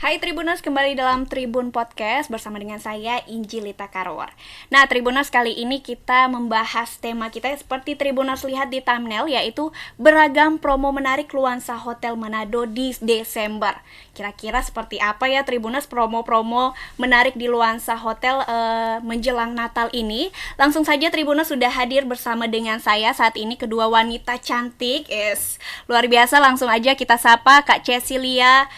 Hai Tribuners, kembali dalam Tribun Podcast bersama dengan saya Injilita Karwar. Nah Tribuners, kali ini kita membahas tema kita seperti Tribuners lihat di thumbnail, yaitu beragam promo menarik Luansa Hotel Manado di Desember. Kira-kira seperti apa ya Tribuners promo-promo menarik di Luansa Hotel menjelang Natal ini? Langsung saja Tribuners sudah hadir bersama dengan saya saat ini kedua wanita cantik, luar biasa. Langsung aja kita sapa Kak Cecilia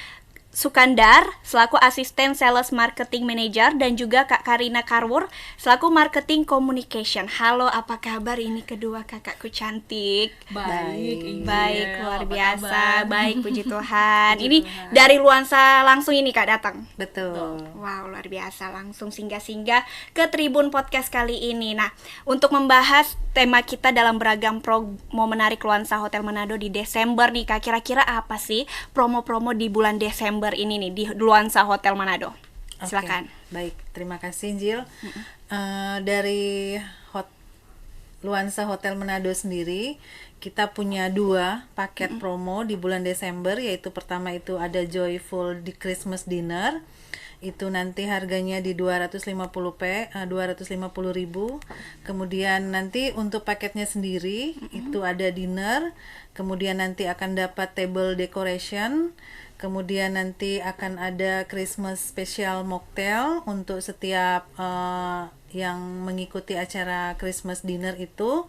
Sukandar selaku asisten sales marketing manager dan juga Kak Karina Karwur selaku marketing communication. Halo, apa kabar ini kedua kakakku cantik? Baik, luar biasa. Baik, puji Tuhan. Puji Ini Tuhan. dari Luansa langsung ini Kak datang. Betul. Wow, luar biasa, langsung singgah-singgah ke Tribun Podcast kali ini. Nah, untuk membahas tema kita dalam beragam promo menarik Luansa Hotel Manado di Desember nih Kak, kira-kira apa sih promo-promo di bulan Desember ini nih di Luansa Hotel Manado? Silakan. Oke, baik, terima kasih Jil. Dari Luansa Hotel Manado sendiri, kita punya 2 paket promo di bulan Desember, yaitu pertama itu ada Joyful di Christmas Dinner. Itu nanti harganya di 250.000. Kemudian nanti untuk paketnya sendiri itu ada dinner, kemudian nanti akan dapat table decoration, kemudian nanti akan ada Christmas special mocktail untuk setiap yang mengikuti acara Christmas dinner itu.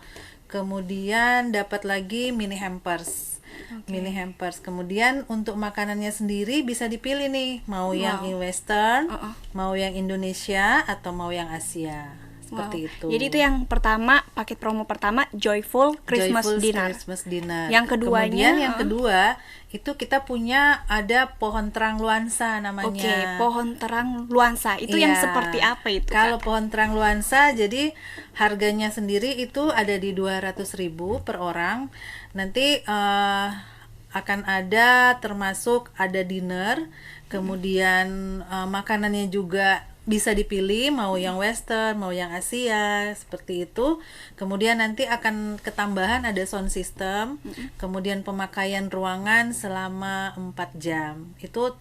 Kemudian dapat lagi mini hampers. Mini hampers. Kemudian untuk makanannya sendiri bisa dipilih nih, mau yang Western, mau yang Indonesia atau mau yang Asia. Seperti itu. Jadi itu yang pertama, paket promo pertama Joyful Christmas Dinner. Christmas Dinner. Yang keduanya, kemudian yang kedua itu kita punya ada pohon terang Luansa namanya. Oke, pohon terang Luansa. Itu yang seperti apa itu? Kalau Kak? pohon terang Luansa, jadi harganya sendiri itu ada di 200.000 per orang. Nanti akan ada termasuk ada dinner, kemudian makanannya juga bisa dipilih mau yang Western, mau yang Asia, seperti itu. Kemudian nanti akan ketambahan ada sound system, kemudian pemakaian ruangan selama 4 jam. Itu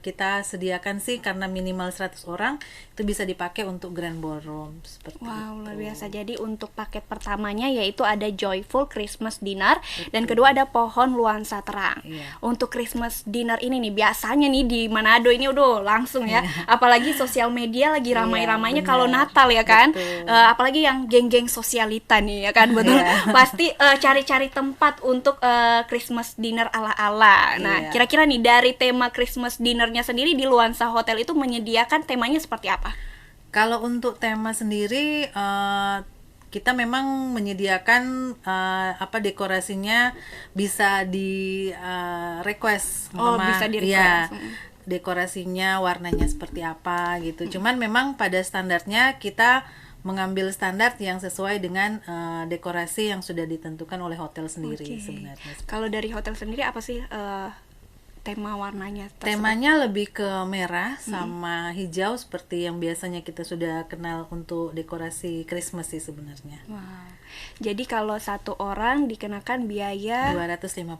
kita sediakan sih karena minimal 100 orang, itu bisa dipakai untuk grand ballroom seperti itu. Luar biasa. Jadi untuk paket pertamanya yaitu ada Joyful Christmas Dinner. Dan kedua ada pohon Luansa terang. Untuk Christmas Dinner ini nih biasanya nih di Manado ini udah langsung ya. Apalagi sosial media lagi ramai-ramainya kalau Natal ya kan. Apalagi yang geng-geng sosialita nih ya kan, betul. Pasti cari-cari tempat untuk Christmas dinner ala-ala. Nah, kira-kira nih dari tema Christmas dinnernya sendiri di Luansa Hotel itu menyediakan temanya seperti apa? Kalau untuk tema sendiri kita memang menyediakan dekorasinya bisa di request. Bisa di request. Dekorasinya warnanya seperti apa gitu. Cuman memang pada standarnya kita mengambil standar yang sesuai dengan dekorasi yang sudah ditentukan oleh hotel sendiri sebenarnya. Kalau dari hotel sendiri apa sih tema warnanya tersebut? Temanya lebih ke merah sama hijau seperti yang biasanya kita sudah kenal untuk dekorasi Christmas sih sebenarnya. Wow. Jadi kalau satu orang dikenakan biaya 250.000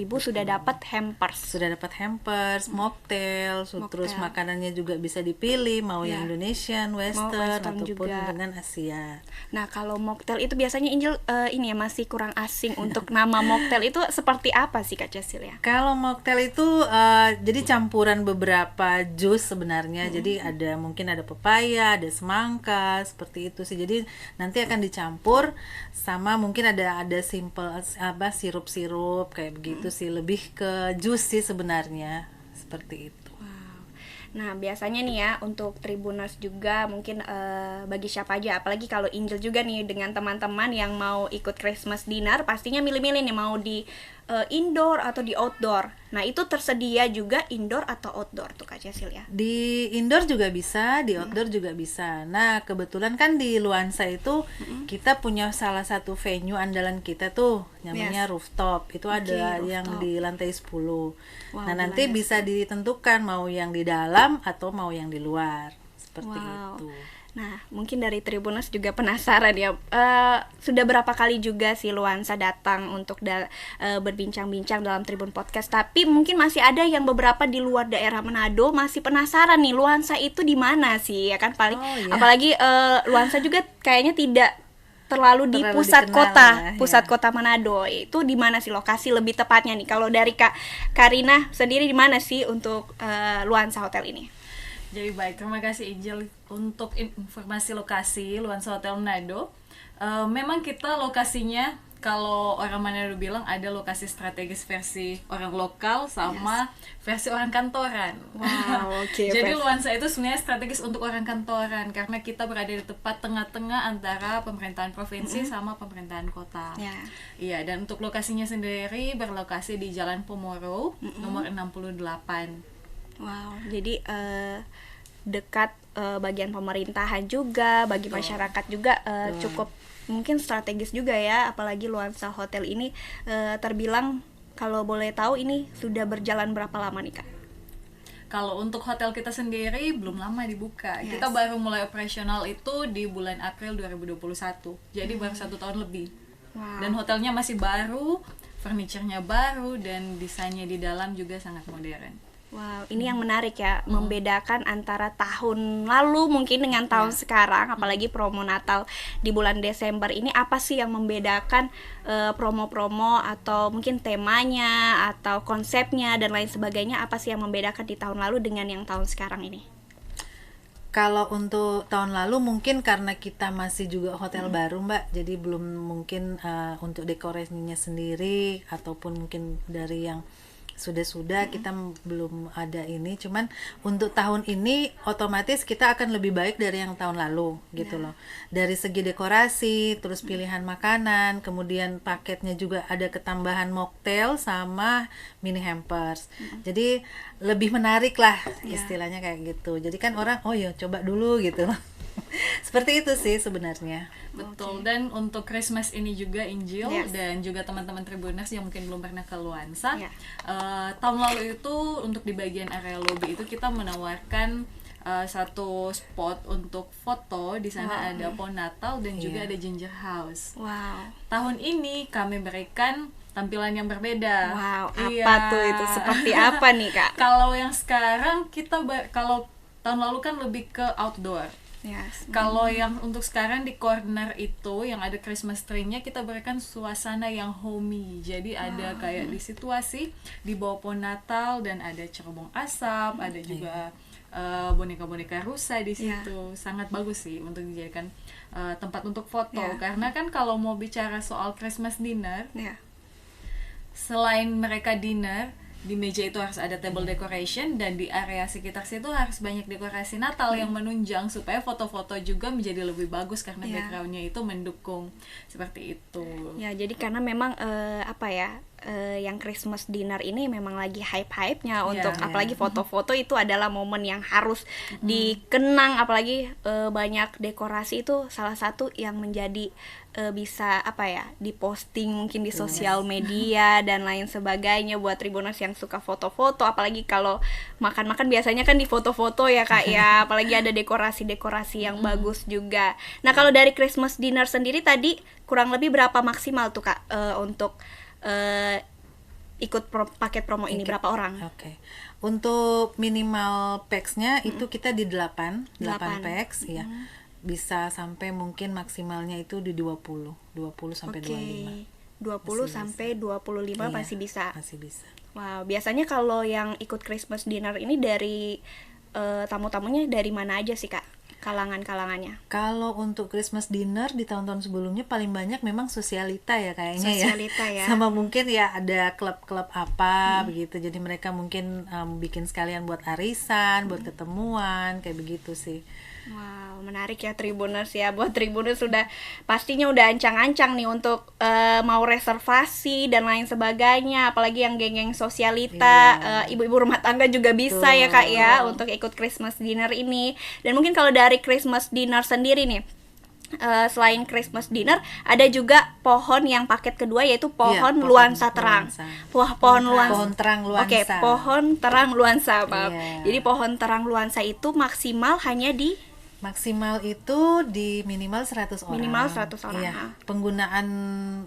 sudah dapat hampers. Sudah dapat hampers, mocktail, terus makanannya juga bisa dipilih mau yang Indonesian, Western ataupun juga dengan Asia. Nah, kalau mocktail itu biasanya Injil ini ya masih kurang asing untuk nama mocktail itu seperti apa sih Kak Cecilia? Kalau mocktail itu jadi campuran beberapa jus sebenarnya. Jadi mungkin ada pepaya, ada semangka, seperti itu sih. Jadi nanti akan dicampur sama mungkin ada simple sirup-sirup kayak begitu sih, lebih ke jus sih sebenarnya, seperti itu. Nah, biasanya nih ya untuk Tribuners juga mungkin bagi siapa aja, apalagi kalau Injil juga nih dengan teman-teman yang mau ikut Christmas dinner, pastinya milih-milih nih mau di indoor atau di outdoor. Nah, itu tersedia juga indoor atau outdoor tuh Kak Cecilia? Di indoor juga bisa, di outdoor juga bisa. Nah, kebetulan kan di Luansa itu kita punya salah satu venue andalan kita tuh namanya rooftop. Itu ada yang di lantai 10. Nah, nanti bisa ditentukan mau yang di dalam atau mau yang di luar. Seperti itu. Nah, mungkin dari Tribuners juga penasaran ya. Sudah berapa kali juga sih Luansa datang untuk berbincang-bincang dalam Tribun Podcast. Tapi mungkin masih ada yang beberapa di luar daerah Manado masih penasaran nih Luansa itu di mana sih? Ya kan paling apalagi Luansa juga kayaknya tidak terlalu di pusat kota, kota Manado. Itu di mana sih lokasi lebih tepatnya nih? Kalau dari Kak Karina sendiri di mana sih untuk Luansa Hotel ini? Jadi baik, terima kasih Ijel untuk informasi lokasi Luansa Hotel Manado. Memang kita lokasinya, kalau orang Manado bilang ada lokasi strategis versi orang lokal sama versi orang kantoran. Wow, okay, Jadi Luansa itu sebenarnya strategis untuk orang kantoran karena kita berada di tepat tengah-tengah antara pemerintahan provinsi sama pemerintahan kota. Iya, dan untuk lokasinya sendiri berlokasi di Jalan Pomoro nomor 68. Wow, jadi dekat bagian pemerintahan juga, bagi masyarakat juga cukup mungkin strategis juga ya, apalagi Luansa Hotel ini terbilang kalau boleh tahu ini sudah berjalan berapa lama nih Kak? Kalau untuk hotel kita sendiri belum lama dibuka. Kita baru mulai operasional itu di bulan April 2021. Jadi baru 1 tahun lebih. Dan hotelnya masih baru, furniturnya baru, dan desainnya di dalam juga sangat modern. Wow, ini yang menarik ya, membedakan antara tahun lalu mungkin dengan tahun sekarang, apalagi promo Natal di bulan Desember ini. Apa sih yang membedakan promo-promo atau mungkin temanya atau konsepnya dan lain sebagainya? Apa sih yang membedakan di tahun lalu dengan yang tahun sekarang ini? Kalau untuk tahun lalu mungkin karena kita masih juga hotel baru Mbak, jadi belum mungkin untuk dekorasinya sendiri ataupun mungkin dari yang sudah kita belum ada ini. Cuman untuk tahun ini otomatis kita akan lebih baik dari yang tahun lalu gitu loh. Dari segi dekorasi, terus pilihan makanan, kemudian paketnya juga ada ketambahan mocktail sama mini hampers. Jadi lebih menarik lah istilahnya kayak gitu. Jadi kan orang coba dulu gitu loh. Seperti itu sih sebenarnya. Betul. Dan untuk Christmas ini juga Injil dan juga teman-teman Tribuners yang mungkin belum pernah ke Luansa, tahun lalu itu untuk di bagian area lobby itu kita menawarkan satu spot untuk foto. Di sana ada pohon Natal dan juga ada ginger house. Tahun ini kami berikan tampilan yang berbeda. Apa tuh itu? Seperti apa nih Kak? Kalau yang sekarang kita kalau tahun lalu kan lebih ke outdoor. Kalau yang untuk sekarang di corner itu yang ada Christmas tree-nya, kita berikan suasana yang homey. Jadi ada kayak di situasi di bawah pohon Natal dan ada cerobong asap, ada juga boneka-boneka rusa di situ. Sangat bagus sih untuk dijadikan tempat untuk foto. Karena kan kalau mau bicara soal Christmas dinner, selain mereka dinner, di meja itu harus ada table decoration dan di area sekitar situ harus banyak dekorasi Natal yang menunjang supaya foto-foto juga menjadi lebih bagus karena backgroundnya itu mendukung seperti itu. Jadi karena memang yang Christmas dinner ini memang lagi hype-hypenya untuk apalagi foto-foto itu adalah momen yang harus dikenang, apalagi banyak dekorasi itu salah satu yang menjadi bisa diposting mungkin di sosial media dan lain sebagainya buat Tribuners yang suka foto-foto, apalagi kalau makan-makan biasanya kan di foto-foto ya Kak ya, apalagi ada dekorasi-dekorasi yang bagus juga. Nah, kalau dari Christmas dinner sendiri tadi kurang lebih berapa maksimal tuh Kak untuk ikut paket promo ini, berapa orang? Untuk minimal packs-nya itu kita di 8 packs ya. Bisa sampai mungkin maksimalnya itu di 20 sampai 25. 20 sampai 25 masih bisa. Masih bisa. Wow, biasanya kalau yang ikut Christmas dinner ini dari tamu-tamunya dari mana aja sih Kak? Kalangan-kalangannya. Kalau untuk Christmas dinner di tahun-tahun sebelumnya paling banyak memang sosialita ya kayaknya ya. Sama mungkin ya ada klub-klub apa begitu. Jadi mereka mungkin bikin sekalian buat arisan, buat ketemuan kayak begitu sih. Wow, menarik ya Tribuners ya. Buat Tribuners pastinya udah ancang-ancang nih untuk mau reservasi dan lain sebagainya. Apalagi yang geng-geng sosialita, ibu-ibu rumah tangga juga bisa ya Kak ya untuk ikut Christmas dinner ini. Dan mungkin kalau dari Christmas dinner sendiri nih, selain Christmas dinner ada juga pohon yang paket kedua yaitu pohon Luansa terang. Pohon terang Luansa. Pohon terang Luansa, Jadi pohon terang Luansa itu maksimal hanya di Maksimal itu di minimal 100 orang. Minimal 100 orang. Iya. Penggunaan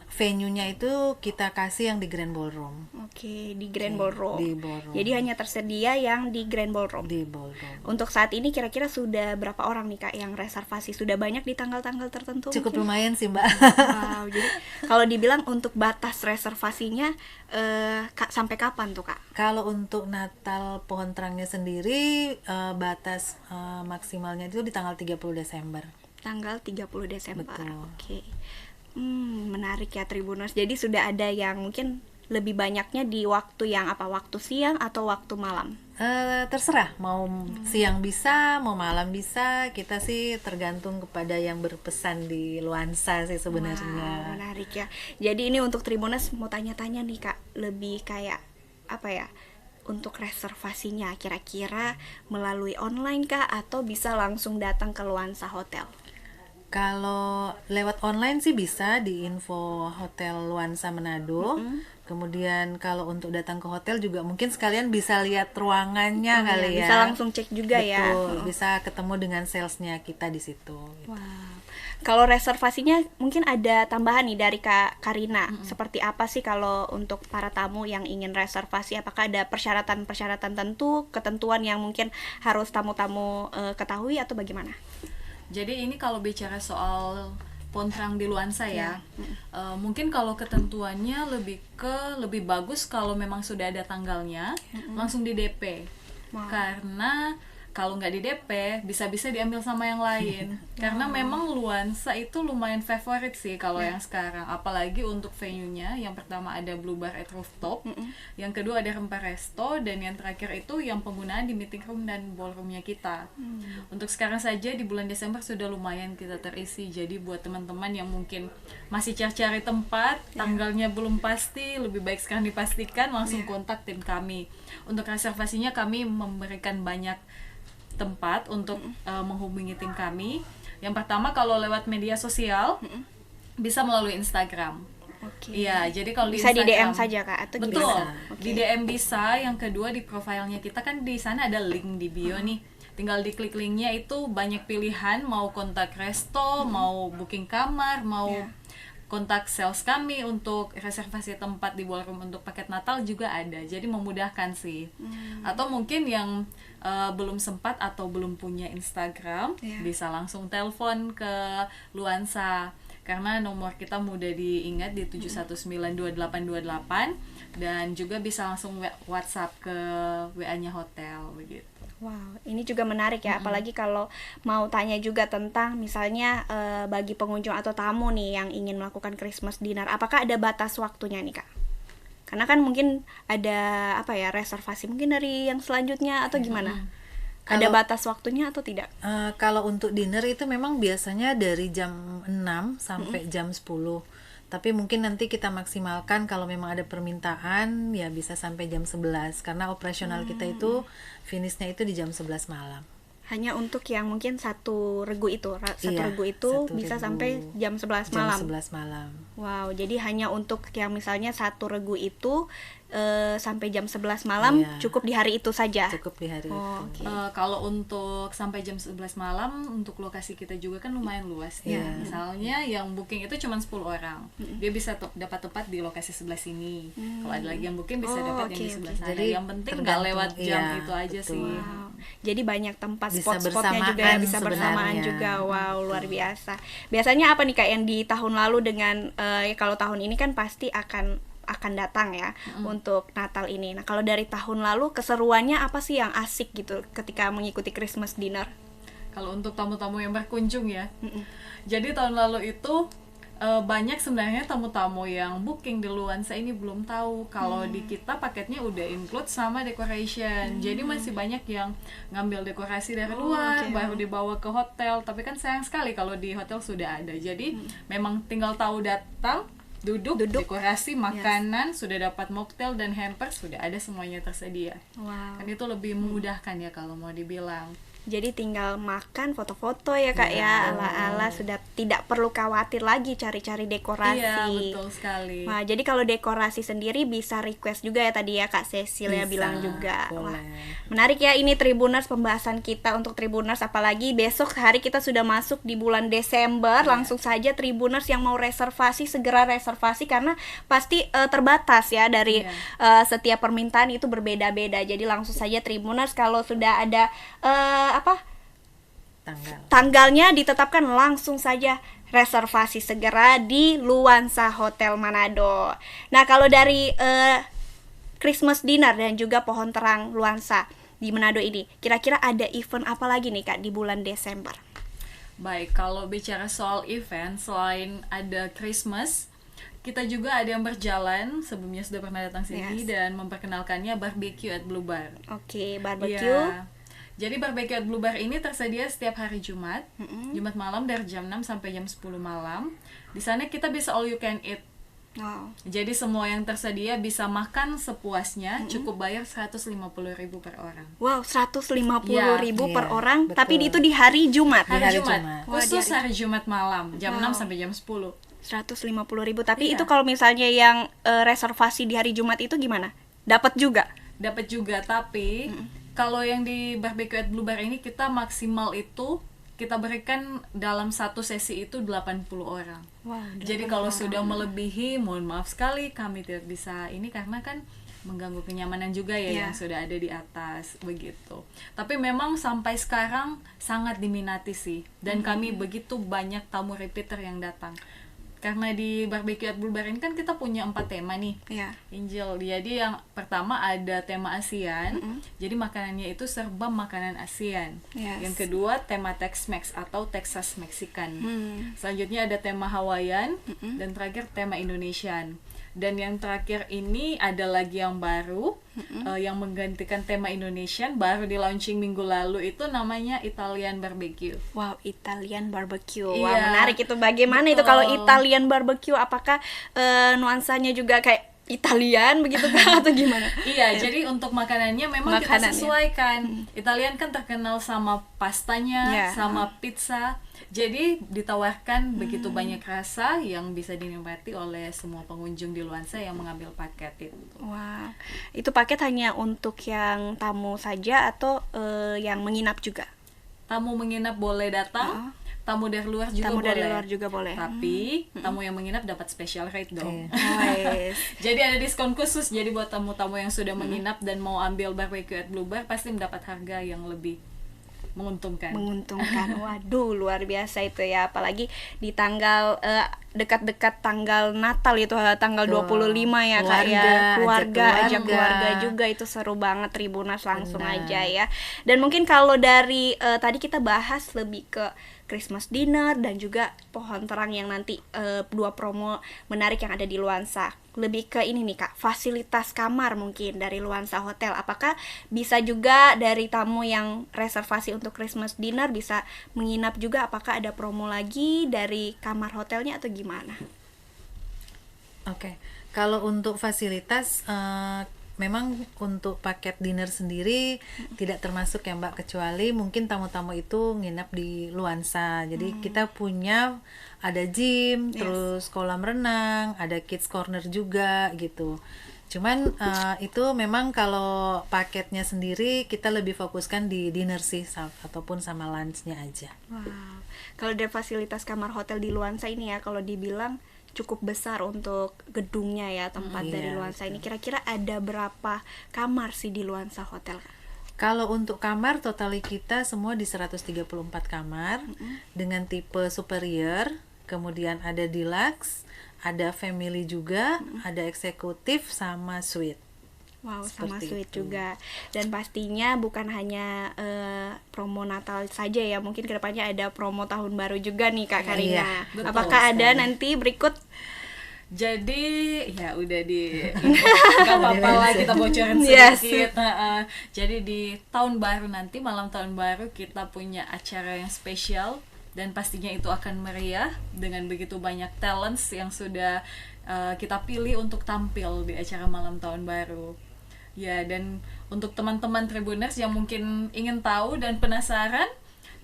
venue-nya itu kita kasih yang di Grand Ballroom. Oke, di Grand Ballroom. Di Ballroom. Jadi hanya tersedia yang di Grand Ballroom. Di Ballroom. Untuk saat ini kira-kira sudah berapa orang nih Kak yang reservasi? Sudah banyak di tanggal-tanggal tertentu? Cukup mungkin? lumayan sih, Mbak. Wow, jadi kalau dibilang untuk batas reservasinya sampai kapan tuh Kak? Kalau untuk Natal Pohon Terangnya sendiri batas maksimalnya itu di tanggal 30 Desember. Tanggal 30 Desember. Betul. Oke. Menarik ya Tribuners. Jadi sudah ada yang mungkin lebih banyaknya di waktu yang apa? Waktu siang atau waktu malam? Terserah, mau siang bisa, mau malam bisa. Kita sih tergantung kepada yang berpesan di Luansa sih sebenarnya. Wow, menarik ya. Jadi ini untuk Tribuners mau tanya-tanya nih Kak, lebih kayak apa ya? Untuk reservasinya kira-kira melalui online kah atau bisa langsung datang ke Luansa Hotel? Kalau lewat online sih bisa di info Hotel Luansa Manado. Kemudian kalau untuk datang ke hotel juga mungkin sekalian bisa lihat ruangannya kali ya. Bisa langsung cek juga. Betul, ya. Bisa ketemu dengan salesnya kita di situ. Gitu. Wow. Kalau reservasinya mungkin ada tambahan nih dari Kak Karina. Seperti apa sih kalau untuk para tamu yang ingin reservasi? Apakah ada persyaratan-persyaratan tentu, ketentuan yang mungkin harus tamu-tamu ketahui atau bagaimana? Jadi ini kalau bicara soal Pohon Terang di Luansa ya, mungkin kalau ketentuannya lebih bagus kalau memang sudah ada tanggalnya, langsung di DP. Wow. Karena kalau nggak di DP bisa-bisa diambil sama yang lain. Karena memang Luansa itu lumayan favorit sih kalau yang sekarang, apalagi untuk venue-nya. Yang pertama ada Blue Bar at Rooftop, yang kedua ada Rempah Resto, dan yang terakhir itu yang penggunaan di meeting room dan ballroom-nya kita. Untuk sekarang saja di bulan Desember sudah lumayan kita terisi. Jadi buat teman-teman yang mungkin masih cari-cari tempat, tanggalnya belum pasti, lebih baik sekarang dipastikan, langsung kontak tim kami. Untuk reservasinya kami memberikan banyak tempat untuk menghubungi tim kami. Yang pertama kalau lewat media sosial bisa melalui Instagram. Iya, jadi kalau bisa di Instagram di DM saja Kak atau betul, gimana? di DM bisa. Yang kedua di profilnya kita kan di sana ada link di bio nih. Tinggal diklik linknya, itu banyak pilihan, mau kontak resto, mau booking kamar, mau kontak sales kami untuk reservasi tempat di ballroom untuk paket Natal juga ada. Jadi memudahkan sih. Atau mungkin yang belum sempat atau belum punya Instagram, bisa langsung telepon ke Luansa. Karena nomor kita mudah diingat di 7192828, dan juga bisa langsung WhatsApp ke WA-nya hotel begitu. Wow, ini juga menarik ya, apalagi kalau mau tanya juga tentang misalnya bagi pengunjung atau tamu nih yang ingin melakukan Christmas dinner, apakah ada batas waktunya nih Kak? Karena kan mungkin ada reservasi mungkin dari yang selanjutnya atau gimana? Ada batas waktunya atau tidak? Kalau untuk dinner itu memang biasanya dari jam 6 sampai jam 10. Tapi mungkin nanti kita maksimalkan kalau memang ada permintaan ya bisa sampai jam 11, karena operasional kita itu finishnya itu di jam 11 malam. Hanya untuk yang mungkin satu regu itu bisa sampai jam 11 malam. Jam 11 malam. Wow, jadi hanya untuk yang misalnya satu regu itu sampai jam 11 malam, cukup di hari itu saja. Cukup di hari itu. Okay. Kalau untuk sampai jam 11 malam, untuk lokasi kita juga kan lumayan luas ya. Misalnya yang booking itu cuma 10 orang. Dia bisa dapat tempat di lokasi sebelah sini. Kalau ada lagi yang booking bisa dapat yang di sebelah sana. Jadi yang penting nggak lewat jam itu aja sih. Wow. Jadi banyak tempat bisa spot-spotnya juga ya, bisa bersamaan juga. Wow, luar biasa. Biasanya apa nih Kak yang di tahun lalu dengan kalau tahun ini kan pasti akan datang ya untuk Natal ini. Nah, kalau dari tahun lalu keseruannya apa sih yang asik gitu ketika mengikuti Christmas dinner? Kalau untuk tamu-tamu yang berkunjung ya. Jadi tahun lalu itu banyak sebenarnya tamu-tamu yang booking di Luansa ini belum tahu kalau di kita paketnya udah include sama decoration. Jadi masih banyak yang ngambil dekorasi dari luar baru dibawa ke hotel. Tapi kan sayang sekali kalau di hotel sudah ada. Jadi memang tinggal tahu datang, duduk, dekorasi, makanan, sudah dapat mocktail dan hamper, sudah ada semuanya tersedia. Wow. Kan itu lebih memudahkan ya kalau mau dibilang. Jadi tinggal makan, foto-foto ya Kak ya, ala-ala sudah tidak perlu khawatir lagi cari-cari dekorasi. Iya, betul sekali. Wah, jadi kalau dekorasi sendiri bisa request juga ya tadi ya Kak Cecil ya bilang juga. Boleh. Wah, menarik ya ini Tribuners, pembahasan kita untuk Tribuners, apalagi besok hari kita sudah masuk di bulan Desember. Langsung saja Tribuners yang mau reservasi segera reservasi karena pasti terbatas ya dari setiap permintaan itu berbeda-beda. Jadi langsung saja Tribuners kalau sudah ada tanggalnya ditetapkan, langsung saja reservasi segera di Luansa Hotel Manado. Nah, kalau dari Christmas dinner dan juga pohon terang Luansa di Manado ini, kira-kira ada event apa lagi nih Kak di bulan Desember? Baik, kalau bicara soal event, selain ada Christmas, kita juga ada yang berjalan, sebelumnya sudah pernah datang sini dan memperkenalkannya Barbecue at Blue Bar. Oke, barbecue. Ya. Jadi Barbecue at Blue Bar ini tersedia setiap hari Jumat, Jumat malam dari jam 6 sampai jam 10 malam. Di sana kita bisa all you can eat. Wow. Jadi semua yang tersedia bisa makan sepuasnya, cukup bayar 150.000 per orang. Wow, 150.000 per orang, betul. tapi itu di hari Jumat. Hari Jumat. Khusus hari Jumat malam, jam 6 sampai jam 10. 150.000, tapi itu kalau misalnya yang reservasi di hari Jumat itu gimana? Dapat juga? Dapat juga, tapi kalau yang di Barbecue at Blue Bar ini kita maksimal itu kita berikan dalam satu sesi itu 80 orang. Wow, jadi kalau sudah melebihi, mohon maaf sekali kami tidak bisa ini karena kan mengganggu kenyamanan juga ya yang sudah ada di atas begitu. Tapi memang sampai sekarang sangat diminati sih dan kami begitu banyak tamu repeater yang datang. Karena di Barbecue at Blue Bar ini kan kita punya 4 tema nih, Angel. Jadi yang pertama ada tema ASEAN, jadi makanannya itu serba makanan ASEAN. Yang kedua tema Tex-Mex atau Texas Mexican. Selanjutnya ada tema Hawaiian, dan terakhir tema Indonesian. Dan yang terakhir ini ada lagi yang baru, yang menggantikan tema Indonesian, baru di launching minggu lalu, itu namanya Italian Barbecue. Wow, Italian Barbecue. Wah, menarik itu. Bagaimana itu kalau Italian Barbecue? Apakah nuansanya juga kayak Italian begitu kan atau gimana? Iya, jadi untuk makanannya memang kita sesuaikan. Italian kan terkenal sama pastanya, sama pizza. Jadi ditawarkan begitu banyak rasa yang bisa dinikmati oleh semua pengunjung di Luansa yang mengambil paket itu. Wow, itu paket hanya untuk yang tamu saja atau yang menginap juga? Tamu menginap boleh datang, tamu dari luar juga boleh. Tamu dari luar juga boleh. Tapi tamu yang menginap dapat special rate dong. Jadi ada diskon khusus. Jadi buat tamu-tamu yang sudah menginap dan mau ambil Barbecue at Blue Bar pasti mendapat harga yang lebih menguntungkan. Waduh, luar biasa itu ya, apalagi di tanggal dekat-dekat tanggal Natal itu, tanggal 25 ya Kak ya. Ajak keluarga juga, itu seru banget Tribuners langsung aja ya. Dan mungkin kalau dari tadi kita bahas lebih ke Christmas dinner dan juga pohon terang yang nanti 2 promo menarik yang ada di Luansa. Lebih ke ini nih Kak, fasilitas kamar mungkin dari Luansa Hotel. Apakah bisa juga dari tamu yang reservasi untuk Christmas dinner bisa menginap juga? Apakah ada promo lagi dari kamar hotelnya atau gimana? Oke, kalau untuk fasilitas memang untuk paket dinner sendiri tidak termasuk ya Mbak, kecuali mungkin tamu-tamu itu nginap di Luansa. Jadi kita punya ada gym, terus kolam renang, ada kids corner juga gitu. Cuman itu memang kalau paketnya sendiri kita lebih fokuskan di dinner sih ataupun sama lunchnya aja. Wow. Kalau dari fasilitas kamar hotel di Luansa ini ya, kalau dibilang cukup besar untuk gedungnya ya, tempat dari Luansa ini. Kira-kira ada berapa kamar sih di Luansa Hotel? Kalau untuk kamar total kita semua di 134 kamar dengan tipe superior, kemudian ada deluxe, ada family juga, ada eksekutif sama suite. Wow, sama suite juga. Dan pastinya bukan hanya promo Natal saja ya, mungkin kedepannya ada promo tahun baru juga nih Kak Karina. Betul, apakah ada nanti berikut? Jadi ya udah nggak apa-apa lah kita bocorin sedikit. Jadi di tahun baru nanti, malam tahun baru, kita punya acara yang spesial dan pastinya itu akan meriah dengan begitu banyak talents yang sudah kita pilih untuk tampil di acara malam tahun baru. Ya, dan untuk teman-teman Tribuners yang mungkin ingin tahu dan penasaran,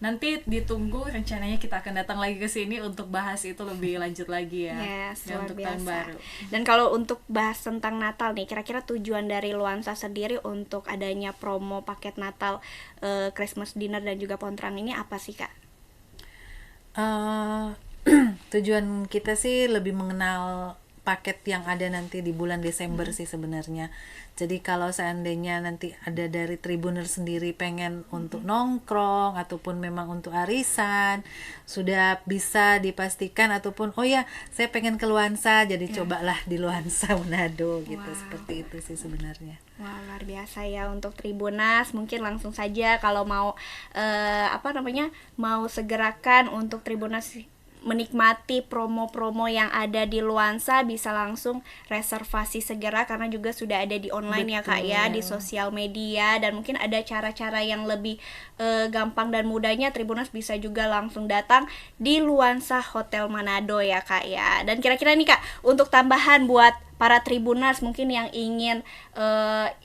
nanti ditunggu, rencananya kita akan datang lagi ke sini untuk bahas itu lebih lanjut lagi ya. Yes, ya untuk tahun baru. Dan kalau untuk bahas tentang Natal nih, kira-kira tujuan dari Luansa sendiri untuk adanya promo paket Natal, Christmas dinner dan juga pohon terang ini apa sih Kak? Tujuan kita sih lebih mengenal paket yang ada nanti di bulan Desember sih sebenarnya. Jadi kalau seandainya nanti ada dari Tribuner sendiri pengen untuk nongkrong ataupun memang untuk arisan, sudah bisa dipastikan, ataupun oh ya saya pengen ke Luansa, jadi cobalah di Luansa Manado gitu. Seperti itu sih sebenarnya. Wah, luar biasa ya untuk Tribunas. Mungkin langsung saja kalau mau mau segerakan untuk Tribunas menikmati promo-promo yang ada di Luansa, bisa langsung reservasi segera karena juga sudah ada di online. Betul. Ya Kak ya, di sosial media, dan mungkin ada cara-cara yang lebih gampang dan mudahnya. Tribunas bisa juga langsung datang di Luansa Hotel Manado ya Kak ya. Dan kira-kira nih Kak, untuk tambahan buat para Tribuners mungkin yang ingin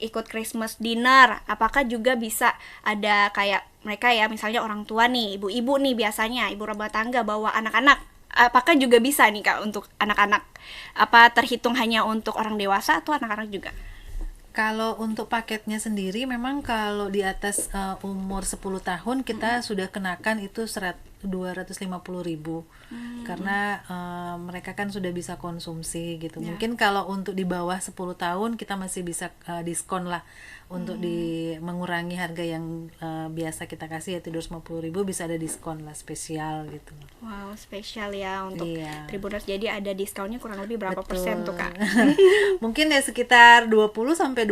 ikut Christmas dinner, apakah juga bisa ada kayak mereka ya, misalnya orang tua nih, ibu-ibu nih, biasanya ibu rumah tangga bawa anak-anak, apakah juga bisa nih Kak untuk anak-anak? Apa terhitung hanya untuk orang dewasa atau anak-anak juga? Kalau untuk paketnya sendiri memang kalau di atas umur 10 tahun kita sudah kenakan itu 250.000 karena mereka kan sudah bisa konsumsi gitu. Mungkin kalau untuk di bawah 10 tahun kita masih bisa diskon lah untuk mengurangi harga yang biasa kita kasih, yaitu 250.000, bisa ada diskon lah spesial gitu. Wow, spesial ya untuk Tribuners. Jadi ada diskonnya kurang lebih berapa persen tuh Kak? Mungkin ya sekitar 20-25%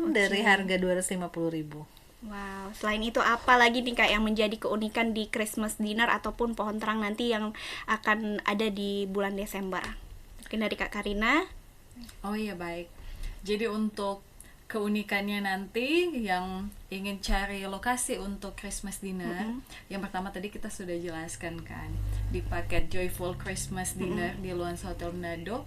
dari harga 250.000. Wow, selain itu apa lagi nih Kak yang menjadi keunikan di Christmas dinner ataupun pohon terang nanti yang akan ada di bulan Desember? Mungkin dari Kak Karina. Oh iya, baik. Jadi untuk keunikannya nanti yang ingin cari lokasi untuk Christmas dinner, yang pertama tadi kita sudah jelaskan kan, di paket Joyful Christmas Dinner di Luansa Hotel Manado.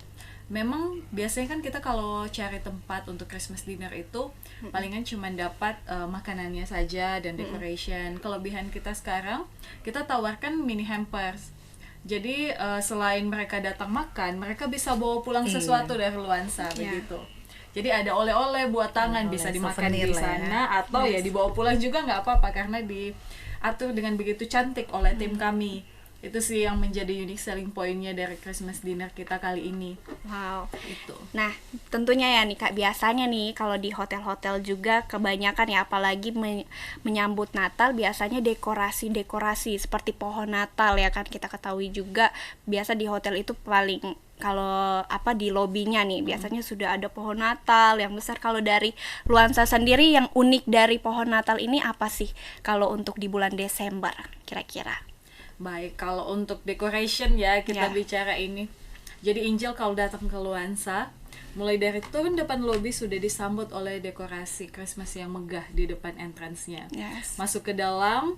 Memang biasanya kan kita kalau cari tempat untuk Christmas dinner itu palingan cuma dapat makanannya saja dan decoration. Kelebihan kita sekarang, kita tawarkan mini hampers. Jadi selain mereka datang makan, mereka bisa bawa pulang sesuatu dari Luansa begitu. Jadi ada oleh-oleh buat tangan, bisa dimakan di sana atau ya dibawa pulang juga nggak apa-apa, karena diatur dengan begitu cantik oleh tim kami. Itu sih yang menjadi unique selling point-nya dari Christmas dinner kita kali ini. Wow. Itu. Nah, tentunya ya nih Kak, biasanya nih kalau di hotel-hotel juga kebanyakan ya, apalagi menyambut Natal, biasanya dekorasi-dekorasi seperti pohon Natal ya kan, kita ketahui juga biasa di hotel itu paling kalau di lobinya nih biasanya sudah ada pohon Natal yang besar. Kalau dari Luansa sendiri yang unik dari pohon Natal ini apa sih kalau untuk di bulan Desember kira-kira? Baik, kalau untuk decoration ya kita bicara ini. Jadi Angel kalau datang ke Luansa, mulai dari turun depan lobi sudah disambut oleh dekorasi Christmas yang megah di depan entrance-nya. Masuk ke dalam,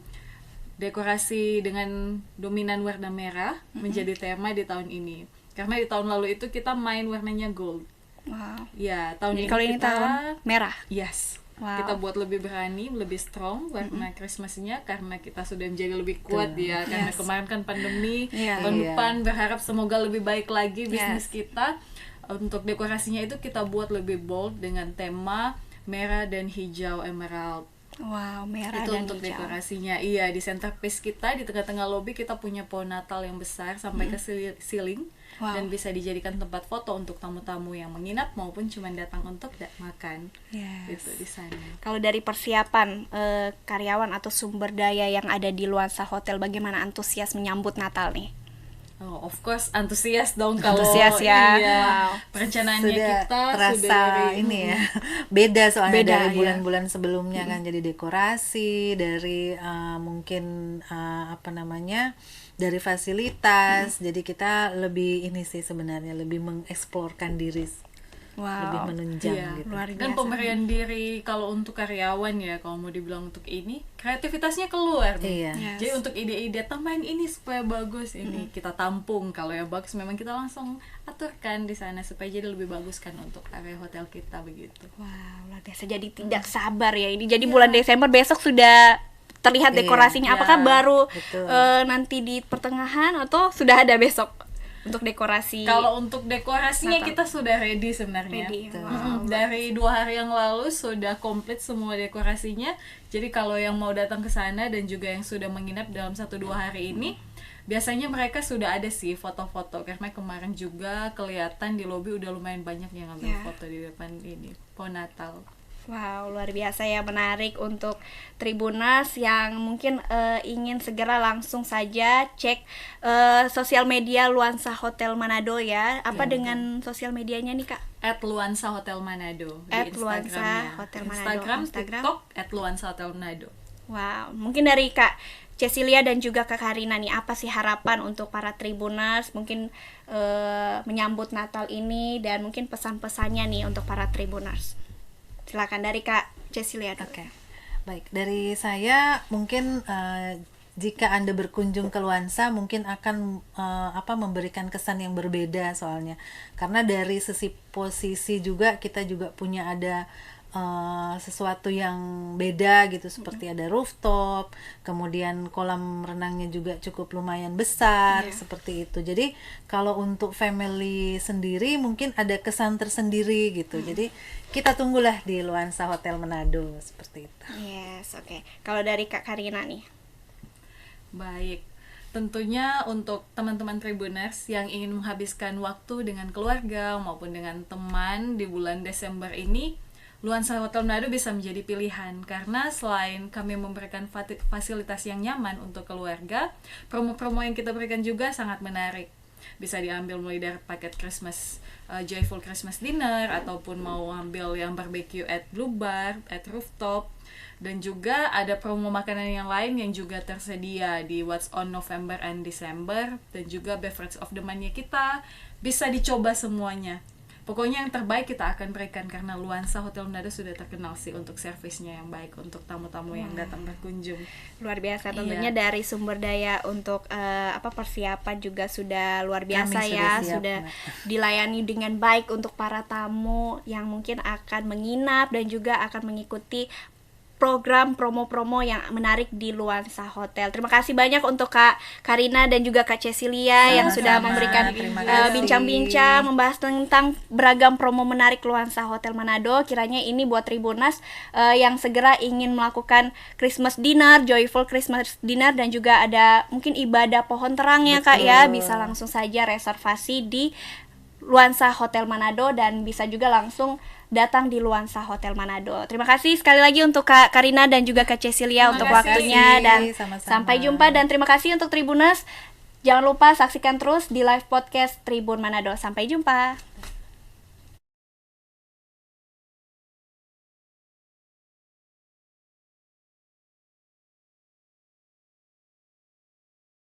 dekorasi dengan dominan warna merah menjadi tema di tahun ini. Karena di tahun lalu itu kita main warnanya gold. Wow. Ya, tahun ini kalau kita ini tahun merah. Yes. Wow. Kita buat lebih berani, lebih strong warna Christmasnya, karena kita sudah menjadi lebih kuat ya. Karena kemarin kan pandemi, tahun depan berharap semoga lebih baik lagi bisnis kita. Untuk dekorasinya itu kita buat lebih bold dengan tema merah dan hijau emerald. Wow, merah itu dan untuk hijau. Dekorasinya. Iya, di centerpiece kita di tengah-tengah lobi kita punya pohon Natal yang besar sampai ke ceiling. Dan bisa dijadikan tempat foto untuk tamu-tamu yang menginap maupun cuma datang untuk makan. Itu di sana. Kalau dari persiapan karyawan atau sumber daya yang ada di Luansa Hotel, bagaimana antusias menyambut Natal nih? Oh, of course antusias dong kalau antusias ya. Perencanaannya sudah kita terasa sudah dari ini ya. Beda soalnya dari bulan-bulan sebelumnya kan, jadi dekorasi dari mungkin dari fasilitas. Jadi kita lebih ini sih sebenarnya lebih mengeksplorkan diri. lebih menunjang gitu. Luar biasa. Dan pemberian diri kalau untuk karyawan ya, kalau mau dibilang untuk ini, kreativitasnya keluar nih. Jadi untuk ide-ide tambahin ini supaya bagus, ini kita tampung. Kalau yang bagus memang kita langsung aturkan di sana supaya jadi lebih bagus kan untuk area hotel kita begitu. Wow, luar biasa. Jadi tidak sabar ya ini. Jadi bulan Desember besok sudah terlihat dekorasinya. Apakah baru nanti di pertengahan atau sudah ada besok untuk dekorasi? Kalau untuk dekorasinya Natal, kita sudah ready sebenarnya. Dari 2 hari yang lalu sudah komplit semua dekorasinya. Jadi kalau yang mau datang ke sana dan juga yang sudah menginap dalam 1-2 hari ini, biasanya mereka sudah ada sih foto-foto, karena kemarin juga kelihatan di lobi udah lumayan banyak yang ngambil foto di depan ini pohon Natal. Wow, luar biasa ya, menarik untuk Tribuners yang mungkin ingin segera langsung saja cek sosial media Luansa Hotel Manado ya. Apa dengan sosial medianya nih Kak? @Luansa Hotel Manado di Instagram, TikTok @Luansa Hotel Manado. Wow, mungkin dari Kak Cecilia dan juga Kak Karina nih, apa sih harapan untuk para Tribuners mungkin menyambut Natal ini, dan mungkin pesan-pesannya nih untuk para Tribuners? Silakan dari Kak Cecilia. Oke. Baik, dari saya mungkin jika Anda berkunjung ke Luansa mungkin akan memberikan kesan yang berbeda, soalnya karena dari sisi posisi juga kita juga punya ada sesuatu yang beda gitu, seperti ada rooftop, kemudian kolam renangnya juga cukup lumayan besar, seperti itu. Jadi kalau untuk family sendiri mungkin ada kesan tersendiri gitu. Jadi kita tunggulah di Luansa Hotel Manado, seperti itu. Yes, oke. Kalau dari Kak Karina nih? Baik, tentunya untuk teman-teman Tribuners yang ingin menghabiskan waktu dengan keluarga maupun dengan teman di bulan Desember ini, Luansa Hotel Manado bisa menjadi pilihan, karena selain kami memberikan fasilitas yang nyaman untuk keluarga, promo-promo yang kita berikan juga sangat menarik. Bisa diambil mulai dari paket Christmas, Joyful Christmas Dinner, ataupun mau ambil yang barbecue at Blue Bar, at Rooftop, dan juga ada promo makanan yang lain yang juga tersedia di What's On November and December, dan juga Beverage of the Month kita bisa dicoba semuanya. Pokoknya yang terbaik kita akan berikan, karena Luansa Hotel Manado sudah terkenal sih untuk servisnya yang baik untuk tamu-tamu yang datang berkunjung. Luar biasa, tentunya dari sumber daya untuk persiapan juga sudah luar biasa. Kami sudah dilayani dengan baik untuk para tamu yang mungkin akan menginap dan juga akan mengikuti program promo-promo yang menarik di Luansa Hotel. Terima kasih banyak untuk Kak Karina dan juga Kak Cecilia yang sudah memberikan bincang-bincang membahas tentang beragam promo menarik Luansa Hotel Manado. Kiranya ini buat Tribuners yang segera ingin melakukan Christmas dinner, Joyful Christmas Dinner, dan juga ada mungkin ibadah pohon terang ya Kak ya, bisa langsung saja reservasi di Luansa Hotel Manado dan bisa juga langsung datang di Luansa Hotel Manado. Terima kasih sekali lagi untuk Kak Karina dan juga Kak Cecilia untuk waktunya, dan sampai jumpa, dan terima kasih untuk Tribuners. Jangan lupa saksikan terus di live podcast Tribun Manado. Sampai jumpa.